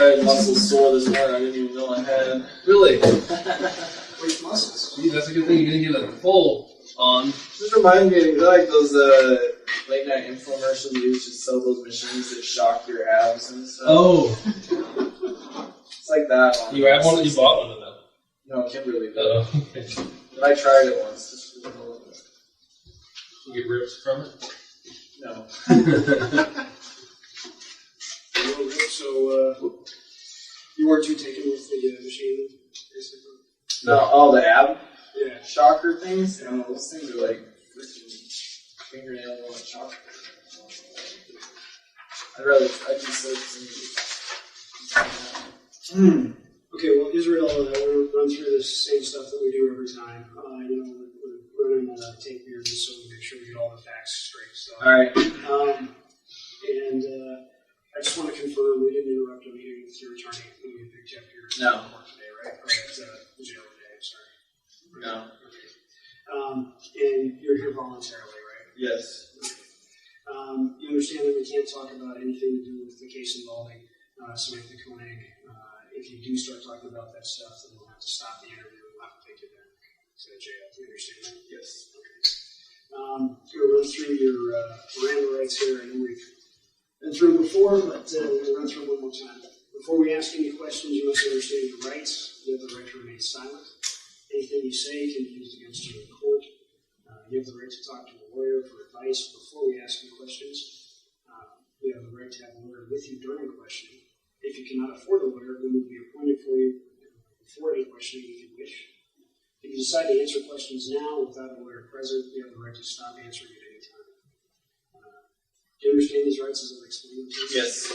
had muscles sore this morning I didn't even know I had. Really? Which muscles? Gee, that's a good thing you didn't get a full on. Just remind me, you know, like those late night infomercials you used to sell those machines that shock your abs and stuff. Oh. It's like that one. You have one? You bought one of them? No, Kimberly did. Oh. But I tried it once. Just for the hell of it. You get rips from it? No. So, you weren't too taken with the machine, basically? No, the ab Yeah. shocker things? You know, those things are like freaking fingernails on a chalk. I'd just Okay, well, Israel, we'll run through the same stuff that we do every time. We're running tape here just so we make sure we get all the facts straight. So, Alright. I just want to confirm we didn't interrupt a meeting with your attorney when we picked you up here No. court today, right? Or at the jail today, I'm sorry. No. Okay. And you're here voluntarily, right? Yes. Okay. You understand that we can't talk about anything to do with the case involving Samantha Koenig. If you do start talking about that stuff, then we'll have to stop the interview and we'll have to take you back to the jail. Do you understand that? Yes. Okay. I'm going to run through your Miranda rights here. I know we've been through them before, but we'll run through them one more time. Before we ask any questions, you must understand your rights. You have the right to remain silent. Anything you say can be used against you in court. You have the right to talk to a lawyer for advice before we ask you questions. You have the right to have a lawyer with you during questioning. If you cannot afford a lawyer, then will be appointed for you before any questioning if you wish. If you decide to answer questions now without a lawyer present, you have the right to stop answering at any time. Do you understand these rights as I've explained them to you? Yes.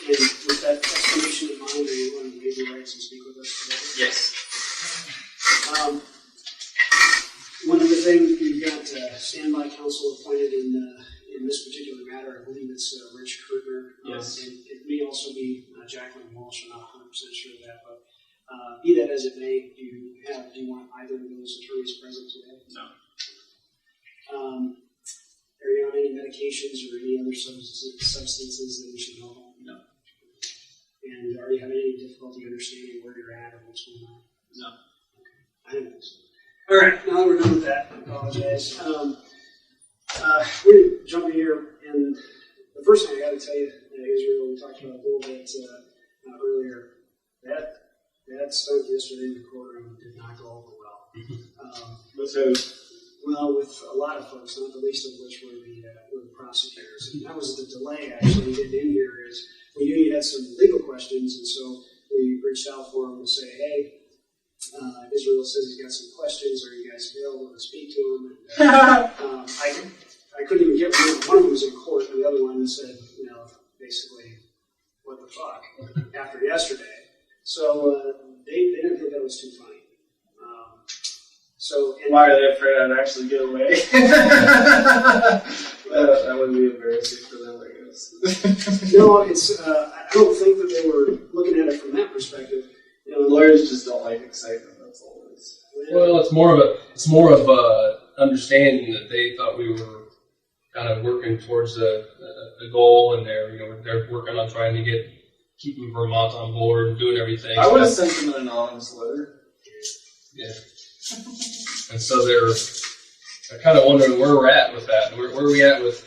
And with that explanation in mind, are you willing to waive your rights and speak with us today? Yes. One other thing, you've got standby counsel appointed in this particular matter. I believe it's Rich Kirtner. Yes. And it may also be Jacqueline Walsh. I'm not 100% sure of that, but be that as it may, do you want either of those attorneys present today? No. Are you on any medications or any other substances that we should know about? No. And are you having any difficulty understanding where you're at or what's going on? No. Okay. I didn't think so. All right, now that we're done with that, I apologize. We're going to jump in here, and the first thing I got to tell you, Israel, we talked about a little bit earlier, that stunt yesterday in the courtroom did not go over well. With who? Well, with a lot of folks, not the least of which were the prosecutors. And that was the delay, actually, getting in here is we knew you had some legal questions, and so we reached out for them to say, hey, Israel says he's got some questions. Are you guys available to speak to him? And, I couldn't even get one. One of them was in court, and the other one said, basically, what the fuck, after yesterday. So they didn't think that was too funny. Why are they afraid I'd actually get away? That would be embarrassing for them, I guess. No, it's. I don't think that they were looking at it from that perspective. Lawyers just don't like excitement. That's all it is. Well, it's more of a understanding that they thought we were kind of working towards a goal, and they're working on trying to keeping Vermont on board and doing everything. I would have sent them an anonymous letter. Yeah. And so they're kind of wondering where we're at with that. Where are we at with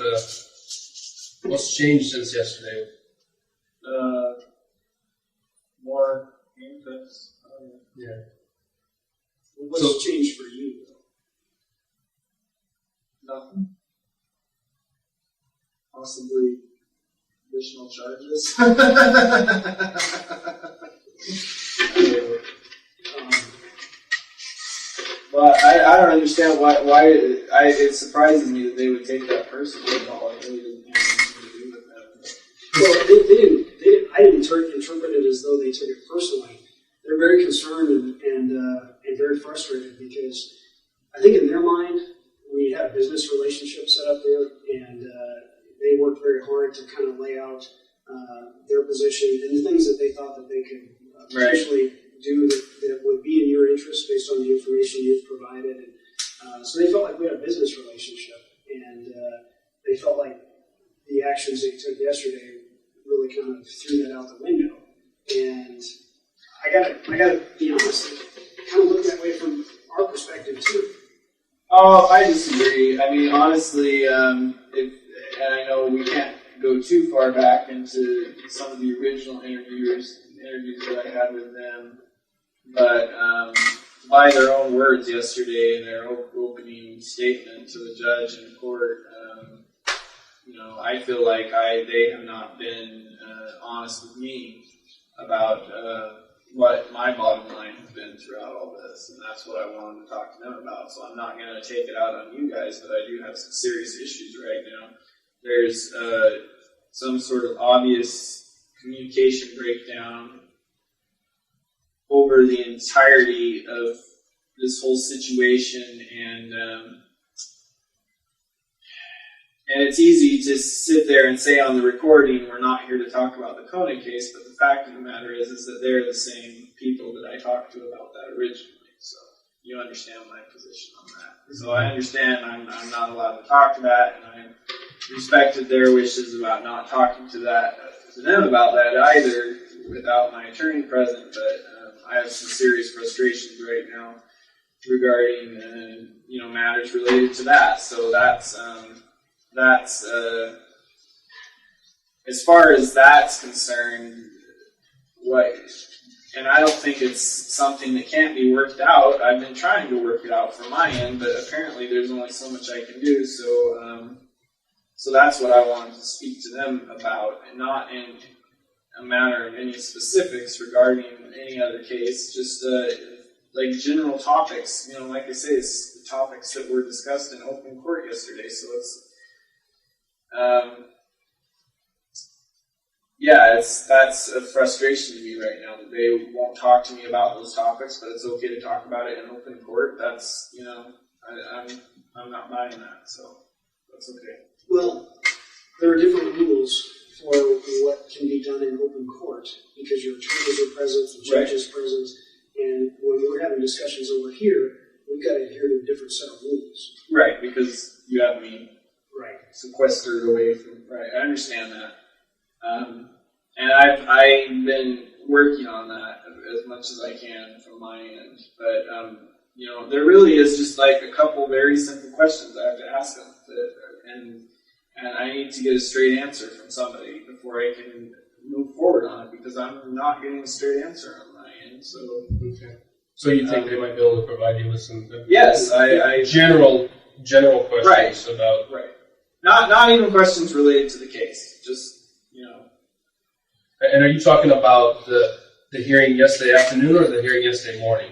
what's changed since yesterday? More handcuffs. Yeah. What's changed for you, though? Nothing. Possibly additional charges. But I don't understand why it surprises me that they would take that personally. It really didn't have anything to do with that. Well, I didn't interpret it as though they took it personally. They're very concerned and very frustrated because I think in their mind we had a business relationship set up there, and they worked very hard to kind of lay out their position and the things that they thought that they could potentially do that would be in your interest based on the information you've provided. And so they felt like we had a business relationship, and they felt like the actions that you took yesterday really kind of threw that out the window. And I gotta be honest, it kind of looked that way from our perspective too. Oh, I disagree. I mean, honestly, and I know we can't go too far back into some of the original interviews that I had with them, but by their own words yesterday in their opening statement to the judge in court, I feel like they have not been honest with me about what my bottom line has been throughout all this, and that's what I wanted to talk to them about. So I'm not going to take it out on you guys, but I do have some serious issues right now. There's some sort of obvious communication breakdown over the entirety of this whole situation, and it's easy to sit there and say on the recording, we're not here to talk about the Koenig case, but the fact of the matter is that they're the same people that I talked to about that originally. So you understand my position on that. So I understand I'm not allowed to talk to that, and I respected their wishes about not talking to them about that either without my attorney present, but I have some serious frustrations right now regarding matters related to that. So that's as far as that's concerned, and I don't think it's something that can't be worked out. I've been trying to work it out from my end, but apparently there's only so much I can do. So that's what I wanted to speak to them about, and not in a matter of any specifics regarding any other case, just like general topics. Like I say, it's the topics that were discussed in open court yesterday. So it's that's a frustration to me right now that they won't talk to me about those topics, but it's okay to talk about it in open court. That's I'm not buying that, so that's okay. Well, there are different rules for what can be done in open court because your attorneys are present, the judge is present, and when we're having discussions over here, we've got to adhere to a different set of rules. Right, because you have me sequestered away from. Right, I understand that. And I've been working on that as much as I can from my end. But, there really is just like a couple very simple questions I have to ask them. And I need to get a straight answer from somebody before I can move forward on it, because I'm not getting a straight answer on my end. So, okay. So you think they might be able to provide you with some yes, I general questions about... Right. Not even questions related to the case, just, And are you talking about the hearing yesterday afternoon or the hearing yesterday morning?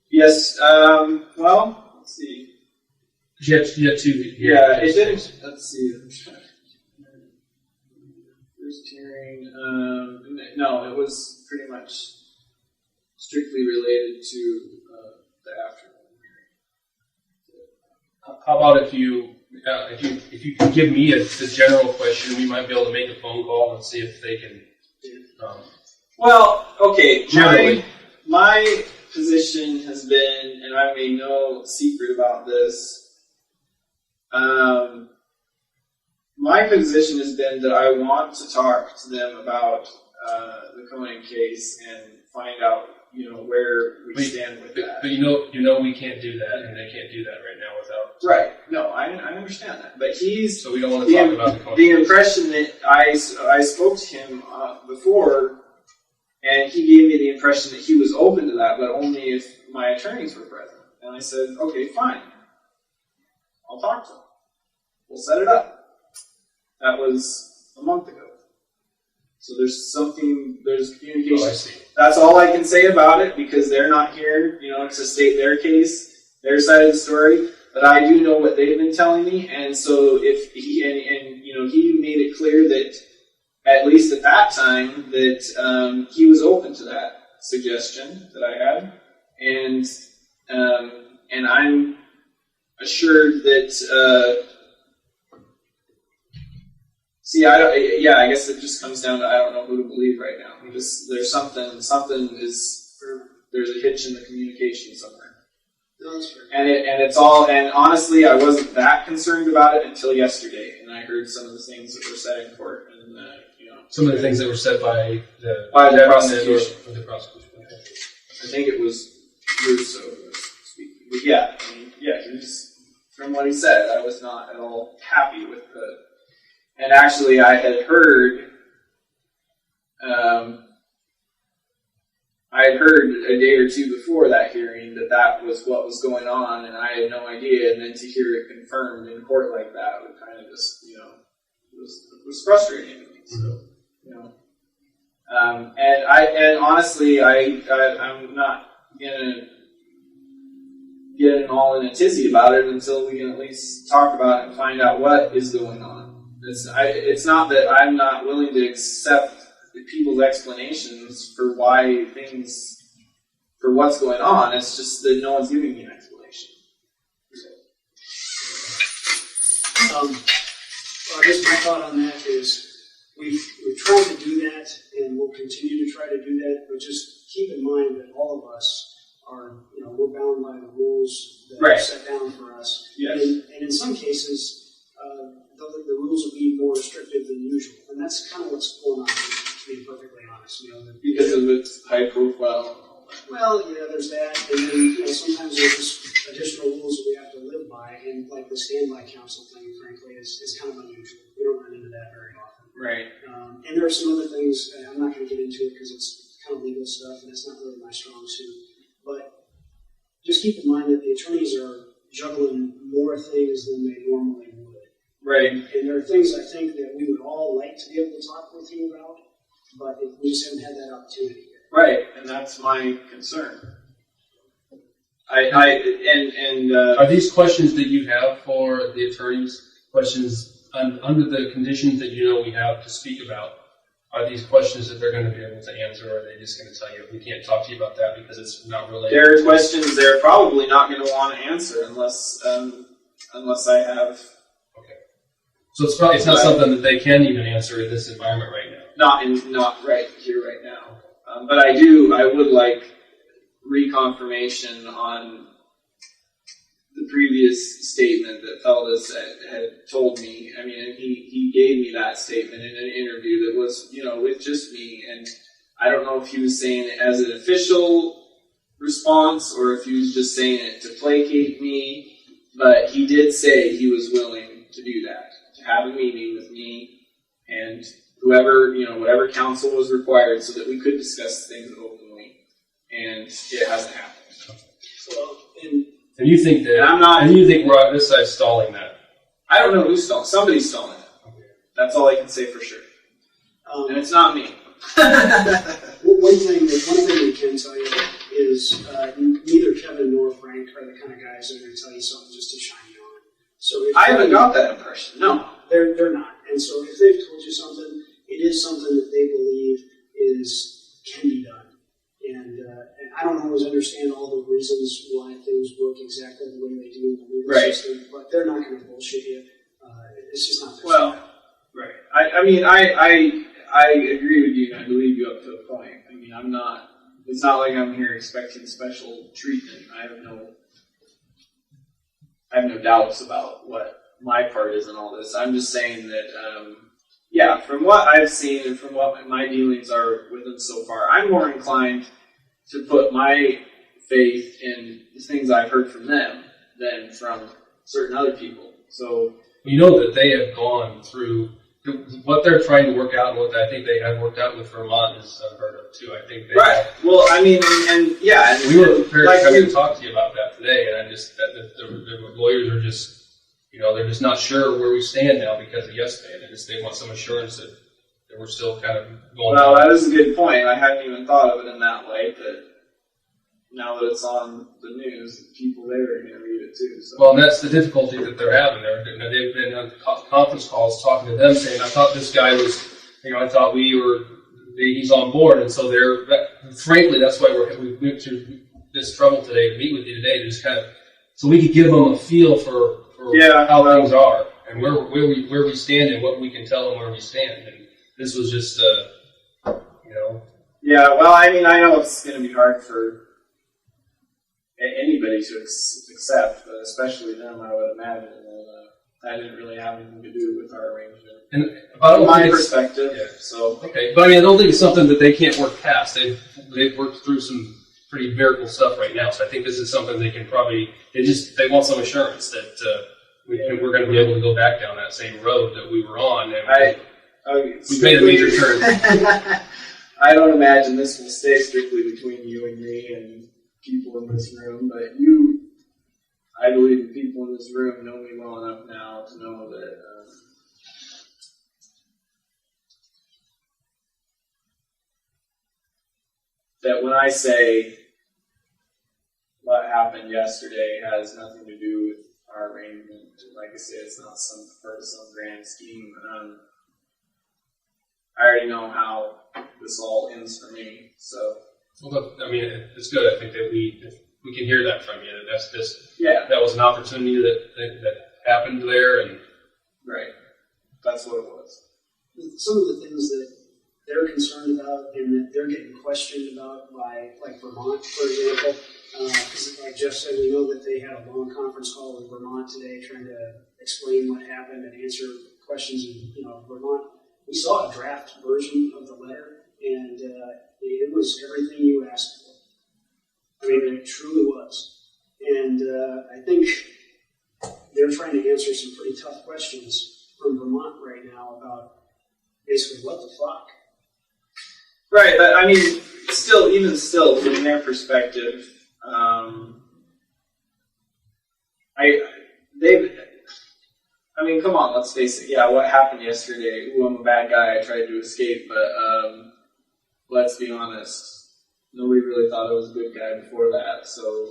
Yes, well, let's see. You had two hearings. Yeah, it didn't, let's see. First hearing, no, it was pretty much strictly related to the afternoon hearing. How about if you can give me the general question, we might be able to make a phone call and see if they can. Well, okay. Generally, my position has been, and I made no secret about this. My position has been that I want to talk to them about the Koenig case and find out, where we stand with that. But you know we can't do that, and they can't do that right now without. Right. No, I understand that. But so we don't want to talk about the Koenig the impression that I spoke to him before, and he gave me the impression that he was open to that, but only if my attorneys were present. And I said, okay, fine. I'll talk to him. We'll set it up. That was a month ago. So there's communication. Oh, I see. That's all I can say about it, because they're not here, to state their case, their side of the story. But I do know what they've been telling me, and so if he he made it clear that, at least at that time, that he was open to that suggestion that I had, and I'm assured that. I guess it just comes down to I don't know who to believe right now. There's there's a hitch in the communication somewhere. No, that's fair. And honestly, I wasn't that concerned about it until yesterday, and I heard some of the things that were said in court, and some of the things that were said by the prosecution. Or the prosecution. Okay. I think it was Russo who was speaking. But yeah, I mean, yeah, he was, from what he said, I was not at all happy with the. And actually, I had heard. I had heard a day or two before that hearing that was what was going on, and I had no idea. And then to hear it confirmed in court like that would kind of just, was frustrating to me. So, and honestly, I'm not gonna get all in a tizzy about it until we can at least talk about it and find out what is going on. It's not that I'm not willing to accept people's explanations for for what's going on. It's just that no one's giving me an explanation. I guess my thought on that is we've tried to do that, and we'll continue to try to do that. But just keep in mind that all of us are, we're bound by the rules that are set down for us. Yes. And in some cases, the rules will be more restrictive than usual, and that's kind of what's going on. To be perfectly honest, because of its high profile. Well, yeah, there's that, and then sometimes there's just additional rules that we have to live by, and like the standby counsel thing, frankly, is kind of unusual. We don't run into that very often. Right. And there are some other things, I'm not going to get into it because it's kind of legal stuff, and it's not really my strong suit. But just keep in mind that the attorneys are juggling more things than they normally would. Right. And there are things I think that we would all like to be able to talk with you about, but we just haven't had that opportunity yet. Right, and that's my concern. Are these questions that you have for the attorneys, questions under the conditions that we have to speak about? Are these questions that they're going to be able to answer, or are they just going to tell you, we can't talk to you about that because it's not related? There are questions they're probably not going to want to answer unless I have... Okay. So it's not something that they can even answer in this environment right now? Not right here, right now. But I would like reconfirmation on the previous statement that Feldes had told me. I mean, he gave me that statement in an interview that was, with just me. And I don't know if he was saying it as an official response or if he was just saying it to placate me. But he did say he was willing to do that, to have a meeting with me and whoever, whatever counsel was required so that we could discuss things openly. And it hasn't happened. Well, and you think that, and you think we're on this side stalling that? I don't know who's stalling. Somebody's stalling it. Okay. That's all I can say for sure. And it's not me. One thing we can tell you is neither Kevin nor Frank are the kind of guys that are going to tell you something just to shine you on. So I haven't got that impression. No. They're not. And so if they've told you something, it is something that they believe can be done. And I don't always understand all the reasons why things work exactly the way they do in the legal system, but they're not going to bullshit you. It's just not their style. Right. I agree with you, and I believe you up to a point. I mean, it's not like I'm here expecting special treatment. I have no doubts about what my part is in all this. I'm just saying that, from what I've seen and from what my dealings are with them so far, I'm more inclined to put my faith in the things I've heard from them than from certain other people. So that they have gone through what they're trying to work out, and what I think they have worked out with Vermont is unheard of too. I think they Well, I mean, and we were prepared to come and talk to you about that today, and I just the lawyers are just. They're just not sure where we stand now because of yesterday. They want some assurance that we're still kind of going. Well, that is a good point. I hadn't even thought of it in that light. That now that it's on the news, people there are going to read it too. So. Well, and that's the difficulty that they're having. They've been on conference calls talking to them, saying, "I thought this guy was, I thought he's on board." And so frankly, that's why we went through this trouble today to meet with you today, to just kind of so we could give them a feel for how things are and where we stand and what we can tell them where we stand. And this was just, Yeah, well, I mean, I know it's going to be hard for anybody to accept, but especially them, I would imagine. that didn't really have anything to do with our arrangement. And but I don't From my think it's- perspective, yeah. so. Okay, but I mean, I don't think it's something that they can't work past. They've worked through some pretty miracle stuff right now, so I think this is something they can probably. They want some assurance that we're going to be able to go back down that same road that we were on. And we've made a major turn. I don't imagine this will stay strictly between you and me and people in this room, but I believe the people in this room know me well enough now to know that. That when I say what happened yesterday has nothing to do with our arrangement, like I say, it's not some part of some grand scheme. I already know how this all ends for me, so. Well, I mean, it's good. I think that if we can hear that from you. That's just Yeah. that was an opportunity that happened there, and Right. That's what it was. Some of the things that they're concerned about and that they're getting questioned about by, like Vermont, for example, because like Jeff said, we know that they had a long conference call with Vermont today trying to explain what happened and answer questions. And, Vermont, we saw a draft version of the letter, and it was everything you asked for. I mean, it truly was. And I think they're trying to answer some pretty tough questions from Vermont right now about basically what the fuck. Right, but I mean, even still, from their perspective, come on, let's face it. Yeah, what happened yesterday? Ooh, I'm a bad guy. I tried to escape, but let's be honest. Nobody really thought I was a good guy before that, so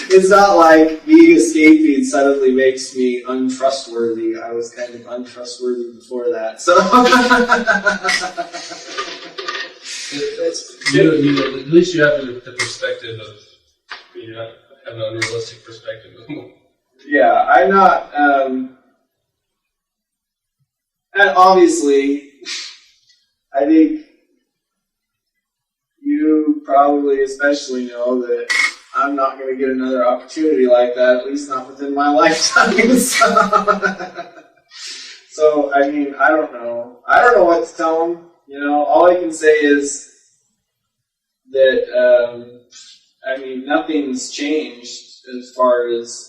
it's not like being escaping suddenly makes me untrustworthy. I was kind of untrustworthy before that, so. At least you have the perspective of have an unrealistic perspective. Yeah, I'm not. And obviously, I think you probably especially know that I'm not going to get another opportunity like that, at least not within my lifetime. So I mean, I don't know. I don't know what to tell them. All I can say is that, nothing's changed as far as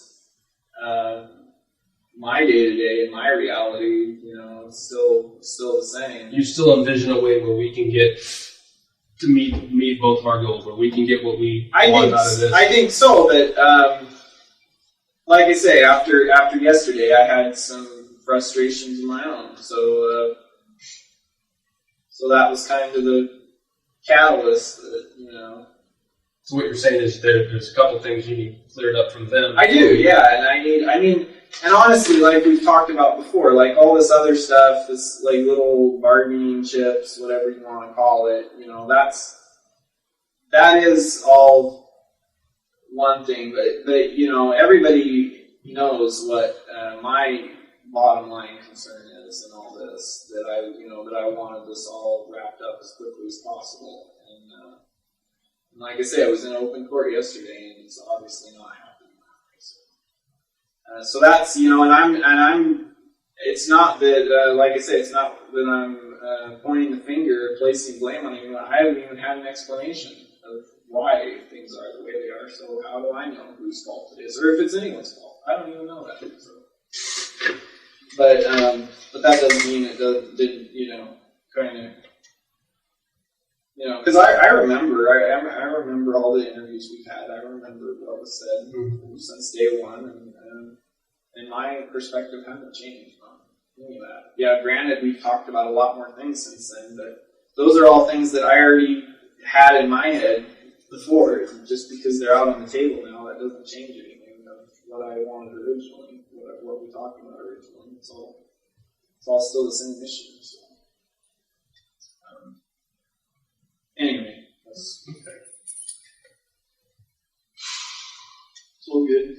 my day-to-day and my reality. It's still the same. You still envision a way where we can get to meet both of our goals, where we can get what we want out of this. I think so, but like I say, after yesterday, I had some frustrations of my own. So that was kind of the catalyst that, So what you're saying is there's a couple things you need cleared up from them. I do, yeah, and and honestly, like we've talked about before, like all this other stuff, this like little bargaining chips, whatever you want to call it, that is all one thing, but everybody knows what my bottom line concern is in all this, that I wanted this all wrapped up as quickly as possible. And like I say, I was in open court yesterday, and it's obviously not happening. So that's and I'm. It's not that, like I say, it's not that I'm pointing the finger, placing blame on anyone. I haven't even had an explanation of why things are the way they are. So how do I know whose fault it is, or if it's anyone's fault? I don't even know that. So. But that doesn't mean it didn't kind of. Because I remember all the interviews we've had. I remember what was said since day one, and my perspective hasn't changed on any of that. Yeah, granted, we've talked about a lot more things since then, but those are all things that I already had in my head before. Just because they're out on the table now, that doesn't change anything of what I wanted originally, what we talked about originally. It's all still the same issue. So. Anyway, that's okay. It's all good.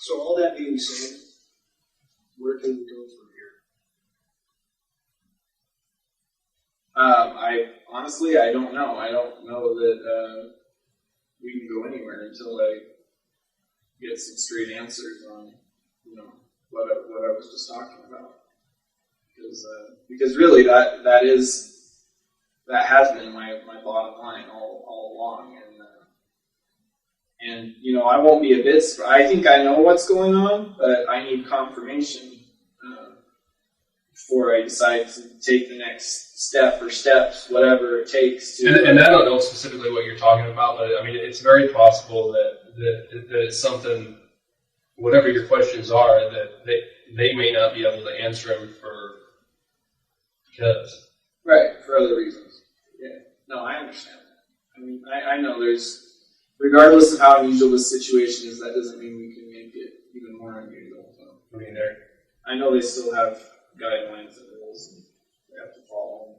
So all that being said, where can we go from here? I don't know. I don't know that we can go anywhere until I get some straight answers on, what I was just talking about. Because really that has been my bottom line all along, and I won't be a bit. I think I know what's going on, but I need confirmation before I decide to take the next step or steps, whatever it takes to. And I don't know specifically what you're talking about, but I mean, it's very possible that it's something, whatever your questions are, that they may not be able to answer them because. Right, for other reasons. Yeah. No, I understand that. I mean, I know regardless of how unusual this situation is, that doesn't mean we can make it even more unusual. So, I mean, I know they still have guidelines and rules and they have to follow.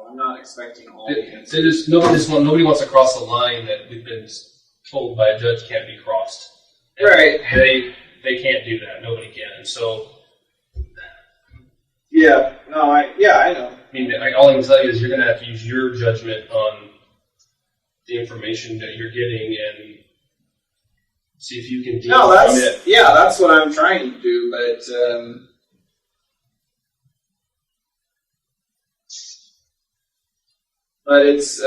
I'm not expecting all the answers. Nobody wants to cross the line that we've been told by a judge can't be crossed. And right. They can't do that. Nobody can. And so. Yeah. No. I know. I mean, all I can tell you is you're going to have to use your judgment on the information that you're getting and see if you can deal from it. Yeah, that's what I'm trying to do, but it's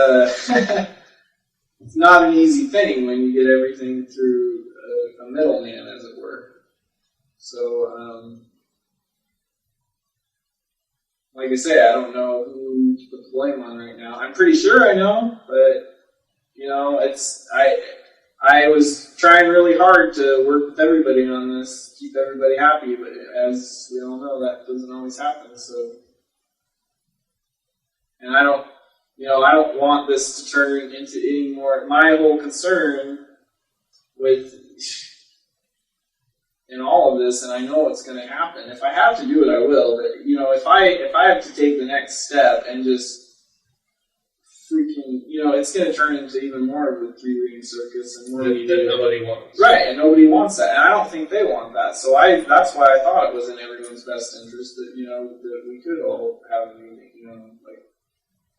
it's not an easy thing when you get everything through a middleman, as it were. So, like I say, I don't know who to put the blame on right now. I'm pretty sure I know, but I was trying really hard to work with everybody on this, keep everybody happy, but as we all know, that doesn't always happen. So, and I don't want this to turn into any more. My whole concern with in all of this, and I know it's going to happen. If I have to do it, I will. But if I have to take the next step and just freaking, it's going to turn into even more of a three-ring circus and more that nobody wants. Right, and nobody wants that, and I don't think they want that. So that's why I thought it was in everyone's best interest that that we could all have a meeting,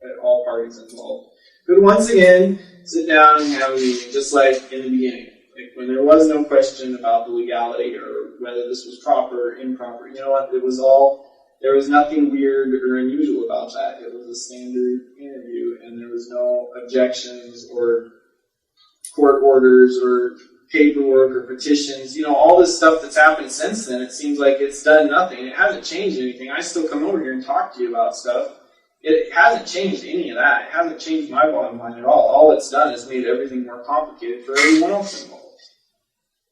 at all parties involved. But once again, sit down and have a meeting, just like in the beginning. Like when there was no question about the legality or whether this was proper or improper. You know what? There was nothing weird or unusual about that. It was a standard interview, and there was no objections or court orders or paperwork or petitions. All this stuff that's happened since then, it seems like it's done nothing. It hasn't changed anything. I still come over here and talk to you about stuff. It hasn't changed any of that. It hasn't changed my bottom line at all. All it's done is made everything more complicated for everyone else involved.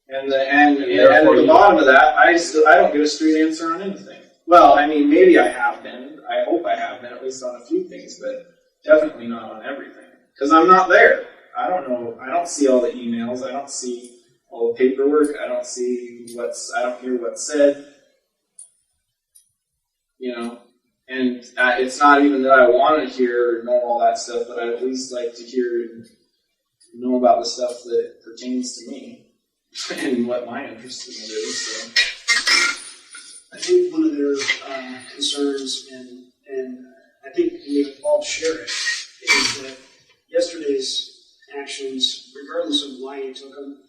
And at the bottom of that, I don't get a straight answer on anything. Well, I mean, maybe I have been. I hope I have been, at least on a few things, but definitely not on everything. Because I'm not there. I don't know. I don't see all the emails. I don't see all the paperwork. I don't hear what's said. And it's not even that I want to hear or know all that stuff, but I'd at least like to hear and know about the stuff that pertains to me and what my interest in it is. So. I think one of their concerns, and I think we all share it, is that yesterday's actions, regardless of why you took them,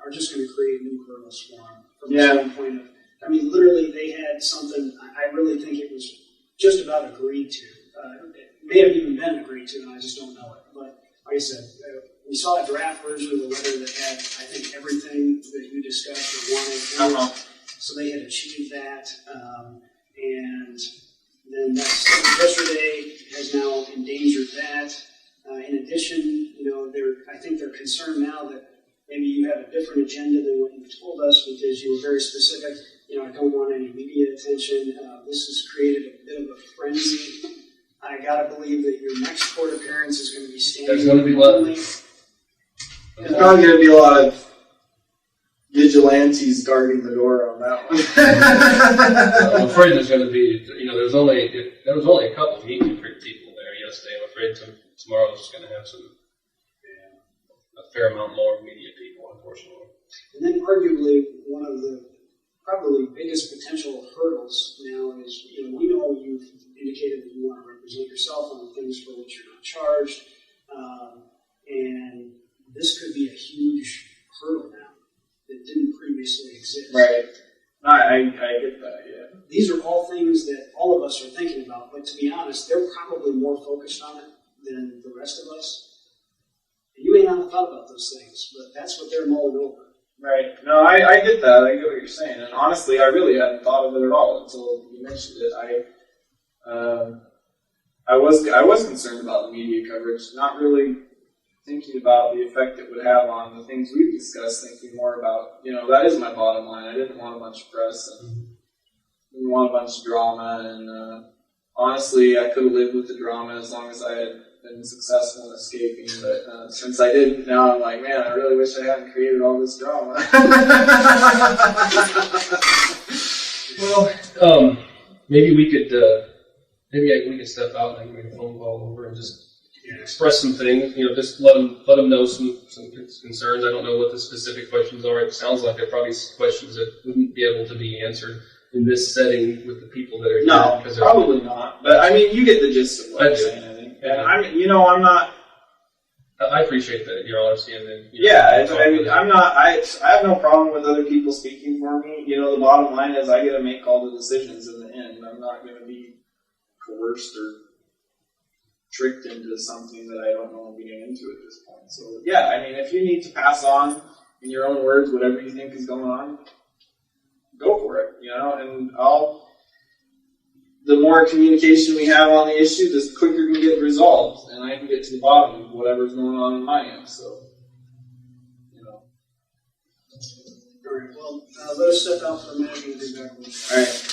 are just going to create new hurdles for them. From the standpoint of, literally they had something, I really think it was just about agreed to. It may have even been agreed to, and I just don't know it. But like I said, we saw a draft version of the letter that had, I think, everything that you discussed or wanted. Uh-huh. So they had achieved that, and then that stuff yesterday has now endangered that. In addition, I think they're concerned now that maybe you have a different agenda than what you've told us, because you were very specific. I don't want any media attention. This has created a bit of a frenzy. I gotta believe that your next court appearance is going to be standing. There's going to be only. There's probably going to be a lot of vigilantes guarding the door on that one. I'm afraid there's going to be, there was only a couple meet and greet people there yesterday. I'm afraid tomorrow's just going to have a fair amount more media people, unfortunately. And then arguably one of the probably biggest potential hurdles now is, we know you've indicated that you want to represent yourself on the things for which you're not charged, and this could be a huge hurdle now that didn't to be honest, they're probably more focused on it than the rest of us. And you may not have thought about those things, but that's what they're mulling over. Right. No, I get that. I get what you're saying. And honestly, I really hadn't thought of it at all until you mentioned it. I was concerned about the media coverage, not really thinking about the effect it would have on the things we've discussed, thinking more about, that is my bottom line. I didn't want a bunch of press and didn't want a bunch of drama. And honestly, I could have lived with the drama as long as I had been successful in escaping. But since I didn't, now I'm like, man, I really wish I hadn't created all this drama. Well, maybe we could we could step out and make a phone call over and just express some things. Just let them know some concerns. I don't know what the specific questions are. It sounds like they're probably questions that wouldn't be able to be answered in this setting with the people that are here. No, probably not. But I mean, you get the gist of what I'm saying. I think, and I'm not. I appreciate that your honesty and then. I'm not. I have no problem with other people speaking for me. The bottom line is I get to make all the decisions in the end. I'm not going to be coerced or tricked into something that I don't know I'm getting into at this point. So yeah, I mean, if you need to pass on in your own words whatever you think is going on, go for it. And the more communication we have on the issue, the quicker it can get resolved, and I can get to the bottom of whatever's going on in my end. So, All right. Well, let us step out for a minute and be back with you. All right.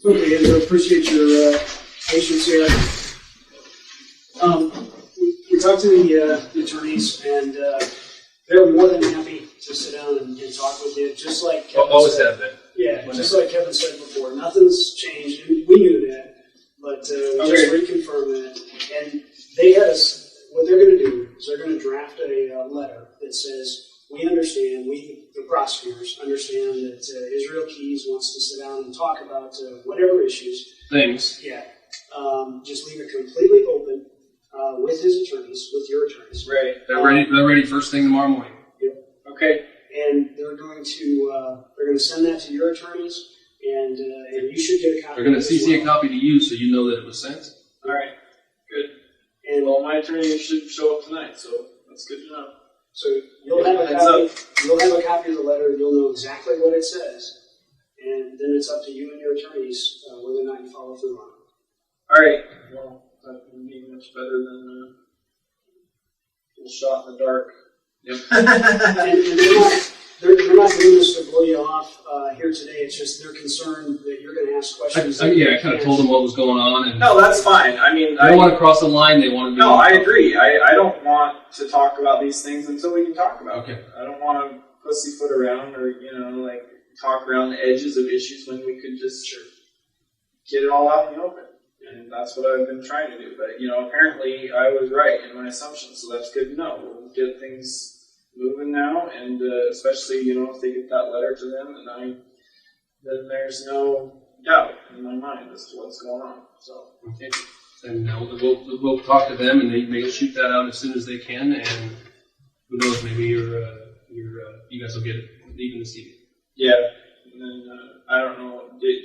Okay, Andrew, appreciate your patience here. We talked to the attorneys, and they're more than happy to sit down and talk with you, just like Kevin Always said. have been. Yeah, just like Kevin said before, nothing's changed. And we knew that, but just reconfirm that. And they had us. What they're going to do is they're going to draft a letter that says, "We understand. We, the prosecutors, understand that Israel Keys wants to sit down and talk about whatever issues." Things. Yeah. Just leave it completely open with his attorneys, with your attorneys. Right. They're ready. They're ready first thing tomorrow morning. Yep. Okay. And they're going to send that to your attorneys, and you should get a copy. They're going to of it as CC a well. copy to you, so you know that it was sent. All right. Good. And Well, my attorney should show up tonight, so that's good to know. so you'll have a Heads copy. up. You'll have a copy of the letter. You'll know exactly what it says, and then it's up to you and your attorneys whether or not you follow through on it. All right. Well, that would be much better than a little shot in the dark. Yep. And they're not doing this to blow you off here today. It's just they're concerned that you're going to ask questions. I kind of told them what was going on, and No, that's fine. I mean, they don't want to cross the line. They want to. No, I agree. I don't want to talk about these things until we can talk about Okay. them. I don't want to pussyfoot around or, like talk around the edges of issues when we could just get it all out in the open. And that's what I've been trying to do. But, apparently I was right in my assumptions, so that's good to know. We'll get things moving now, and especially, if they get that letter to them, then there's no doubt in my mind as to what's going on. So. Okay. And we'll talk to them, and they'll shoot that out as soon as they can. And who knows, maybe you guys will get it even this evening. Yeah, and then I don't know.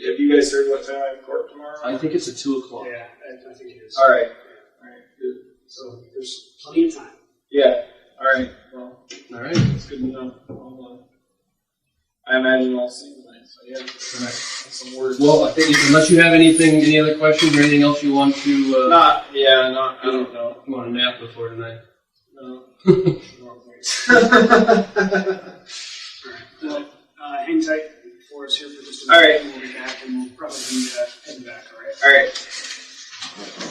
Have you guys heard what time I have court tomorrow? I think it's at 2:00. Yeah, I think it is. All right. All right. Good. So there's plenty of time. Yeah. All right. Well, All right. that's good to know. I imagine I'll see you tonight. So yeah. All right. Some words. Well, I think unless you have any other questions or anything else you want to. I don't know. You want a nap before tonight? No. No, thanks. All right. Well, hang tight for us here for just a minute. All right. And we'll be back, and we'll probably be heading back. All right. All right.